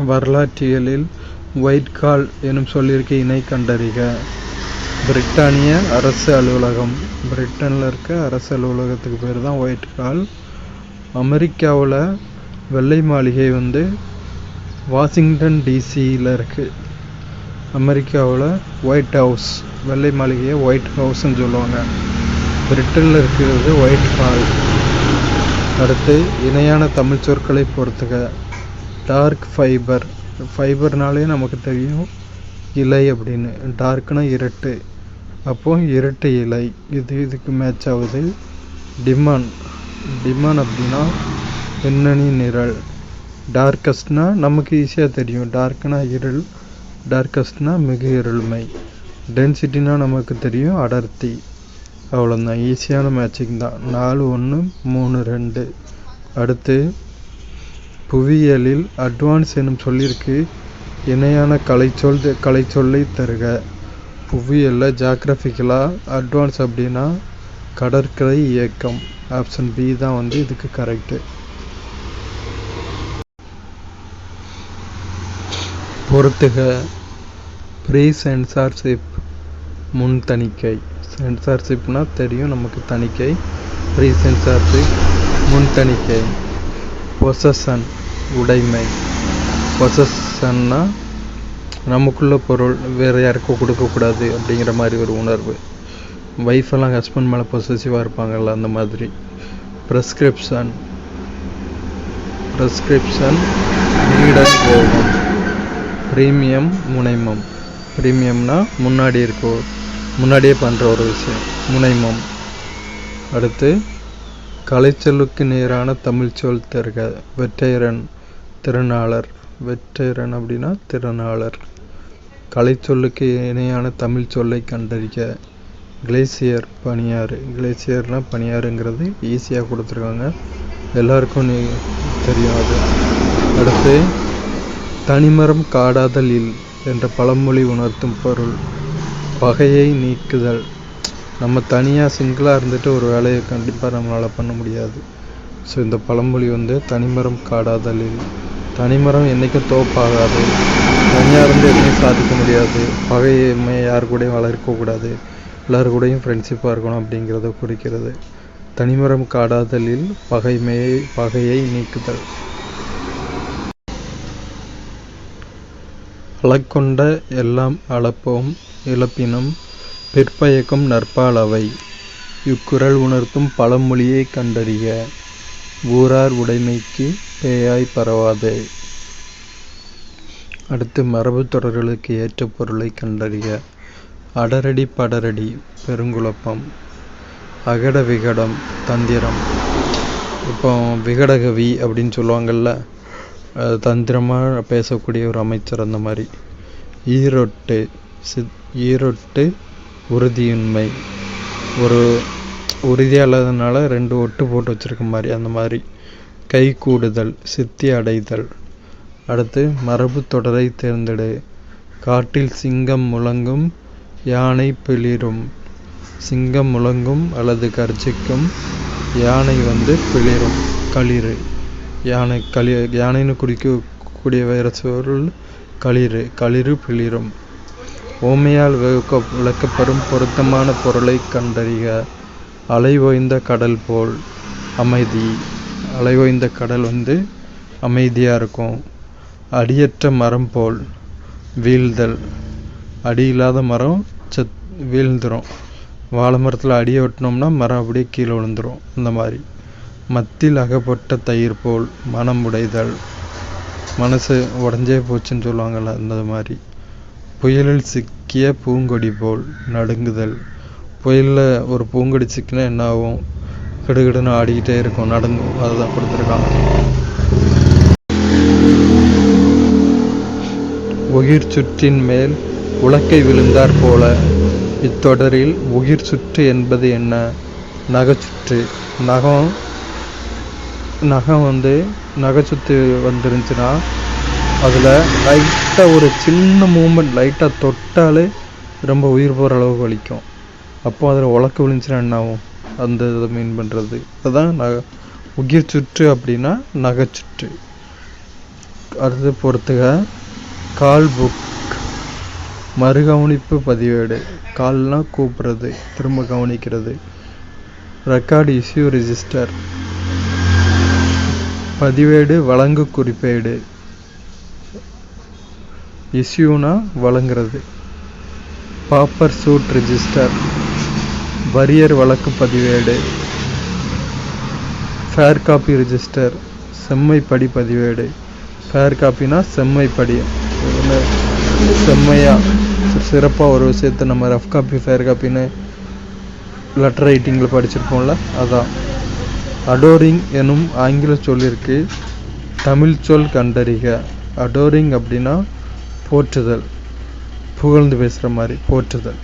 வரலாற்றியலில் white கால் எனும் சொல்லிற்கு இணை கண்டறிக. பிரிட்டானிய அரசு அலுவலகம். பிரிட்டனில் இருக்க அரசு அலுவலகத்துக்கு பேர் தான் ஒயிட் கால். அமெரிக்காவில் வெள்ளை மாளிகை வாஷிங்டன் டிசியில் இருக்குது. அமெரிக்காவில் ஒயிட் ஹவுஸ், வெள்ளை மாளிகையை ஒயிட் ஹவுஸ்ன்னு சொல்லுவாங்க. பிரிட்டனில் இருக்கிறது ஒயிட் கால். அடுத்து இணையான தமிழ் சொற்களை பொறுத்துக. Dark fibre. ஃபைபர்னாலே நமக்கு தெரியும் இலை அப்படின்னு. டார்க்னா இருட்டு, அப்போ இருட்டு இலை. இதுக்கு மேட்ச் ஆகுது. டிமான். டிமான் அப்படின்னா பின்னணி நிழல். டார்க்கஸ்ட்னா நமக்கு ஈஸியாக தெரியும். டார்க்னா இருள், டார்க்கஸ்ட்னா மிகு இருள்மை. டென்சிட்டினா நமக்கு தெரியும் அடர்த்தி. அவ்வளோதான், ஈஸியான மேட்சிங் தான். 4 1 3 2. அடுத்து புவியியலில் அட்வான்ஸ் எனும் சொல்லிற்கு இணையான கலைச்சொல்லை தருக. புவியியலில் ஜாகிரபிக்கலாக அட்வான்ஸ் அப்படின்னா கடற்கரை இயக்கம். ஆப்ஷன் பி தான் இதுக்கு கரெக்டு. பொறுத்துக. ப்ரீ சென்சார்ஷிப், முன் தணிக்கை. சென்சார்ஷிப்னா தெரியும் நமக்கு, தணிக்கை. ப்ரீ சென்சார்ஷிப் முன் தணிக்கை. பொசஷன் உடைமை. பொசஷன்னா நமக்குள்ள பொருள் வேறு யாருக்கும் கொடுக்கக்கூடாது அப்படிங்கிற மாதிரி ஒரு உணர்வு. ஒய்ஃபெல்லாம் ஹஸ்பண்ட் மேலே பொசசிவாக இருப்பாங்கள்ல, அந்த மாதிரி. ப்ரெஸ்கிரிப்ஷன். நீடல் கோபம். ப்ரீமியம் முனைமம். ப்ரீமியம்னா முன்னாடியே பண்ணுற ஒரு விஷயம், முனைமம். அடுத்து கலைச்சொல்லுக்கு நேரான தமிழ் சொல் தருக. வெற்றையரன், திருநாளர். வெற்றையரன் அப்படின்னா திருநாளர். கலைச்சொல்லுக்கு இணையான தமிழ் சொல்லை கண்டறிக. கிளேசியர், பனியாறு. கிளேசியர்னா பனியாறுங்கிறது ஈஸியாக கொடுத்துருக்காங்க, எல்லாருக்கும் தெரியும் அது. அடுத்து தனிமரம் காடாதல் இல் என்ற பழமொழி உணர்த்தும் பொருள். பகையை நீக்குதல். நம்ம தனியாக சிங்கிளாக இருந்துட்டு ஒரு வேலையை கண்டிப்பாக நம்மளால் பண்ண முடியாது. ஸோ இந்த பழமொழி தனிமரம் காடாதல் இல். தனிமரம் என்றைக்கும் தோப்பாகாது. தனியாக இருந்து எதையும் சாதிக்க முடியாது. பகைமை யார் கூடயும் வளர்க்கக்கூடாது, எல்லாரு கூடயும் ஃப்ரெண்ட்ஷிப்பாக இருக்கணும் அப்படிங்கிறத குறிக்கிறது. தனிமரம் காடாதலில் பகையை நீக்குதல். அளக்கொண்ட எல்லாம் அளப்போம் இழப்பினும் பிற்பயக்கும் நற்பாலவை. இக்குறள் உணர்த்தும் பழமொழியை கண்டறிக. ஊரார் உடைமைக்கு பேயாய் பரவாதே. அடுத்து மரபு தொடர்களுக்கு ஏற்ற பொருளை கண்டறிக. அடரடி படரடி பெருங்குழப்பம். அகட விகடம் தந்திரம். இப்போ விகடகவி அப்படின்னு சொல்லுவாங்கள்ல, தந்திரமாக பேசக்கூடிய ஒரு அமைச்சர், அந்த மாதிரி. ஈரொட்டு உறுதியின்மை. ஒரு உறுதியாக இல்லாததுனால 2 ஒட்டு போட்டு வச்சுருக்க மாதிரி, அந்த மாதிரி. கை கூடுதல், சித்தி அடைதல். அடுத்து மரபு தொடரை தேர்ந்தெடு. காட்டில் சிங்கம் முழங்கும், யானை பிளிரும். சிங்கம் முழங்கும் அல்லது கர்ஜிக்கும், யானை பிளிரும், களிறு. யானைன்னு குறிக்கக்கூடிய வேற சொல் களிறு பிளிரும். ஓமையால் விளக்கப்படும் பொருத்தமான பொருளை கண்டறிக. அலை ஓய்ந்த கடல் போல் அமைதி. அலை ஓய்ந்த கடல் அமைதியாக இருக்கும். அடியற்ற மரம் போல் வீழ்தல். அடி இல்லாத மரம் வீழ்ந்துடும். வாழை மரத்தில் அடியை வெட்டினோம்னா மரம் அப்படியே கீழே விழுந்துடும், அந்த மாதிரி. மத்தில் அகப்பட்ட தயிர் போல் மனம் உடைதல். மனசு உடஞ்சே போச்சுன்னு சொல்லுவாங்கள்ல, அந்த மாதிரி. புயலில் சிக்கிய பூங்கொடி போல் நடுங்குதல். புயலில் ஒரு பூங்கொடி சிக்கினா என்ன ஆகும்? கிடுகிடுன்னு ஆடிக்கிட்டே இருக்கும், நடுங்கும். அதுதான் கொடுத்துருக்காங்க. உயிர் சுற்றின் மேல் உலக்கை விழுந்தார் போல. இத்தொடரில் உயிர் சுற்று என்பது என்ன? நகைச்சுற்று. நகம் நகைச்சுற்று வந்துருந்துச்சுன்னா அதில் லைட்டாக ஒரு சின்ன மூமெண்ட், லைட்டாக தொட்டாலே ரொம்ப உயிர் போகிற அளவுக்கு வலிக்கும். அப்போ அதில் உலக்க விழுந்துச்சுன்னா என்ன ஆகும்? அந்த இதை மீன் பண்ணுறது அதுதான் உயிர் சுற்று அப்படின்னா நகைச்சுற்று. அடுத்து பொறுத்துக. கால் புக் மறுகவனிப்பு பதிவேடு. கால்னா கூப்பிடுறது, திரும்ப கவனிக்கிறது. ரெக்கார்டு இஷ்யூ ரிஜிஸ்டர் பதிவேடு வழங்கு குறிப்பேடு. இஷ்யூனா வழங்குறது. பாப்பர் சூட் ரிஜிஸ்டர் வரியர் வழக்கு பதிவேடு. ஃபேர் காப்பி ரிஜிஸ்டர் செம்மைப்படி பதிவேடு. ஃபேர் காப்பினா செம்மைப்படி, செம்மையாக சிறப்பாக ஒரு விஷயத்தை நம்ம ரஃப் காப்பி ஃபேர் காப்பின்னு லெட்டர் ரைட்டிங்கில் படிச்சிருப்போம்ல, அதான். அடோரிங் எனும் ஆங்கில சொல்லிற்கு தமிழ் சொல் கண்டறிக. அடோரிங் அப்படின்னா போற்றுதல், புகழ்ந்து பேசுகிற மாதிரி, போற்றுதல்.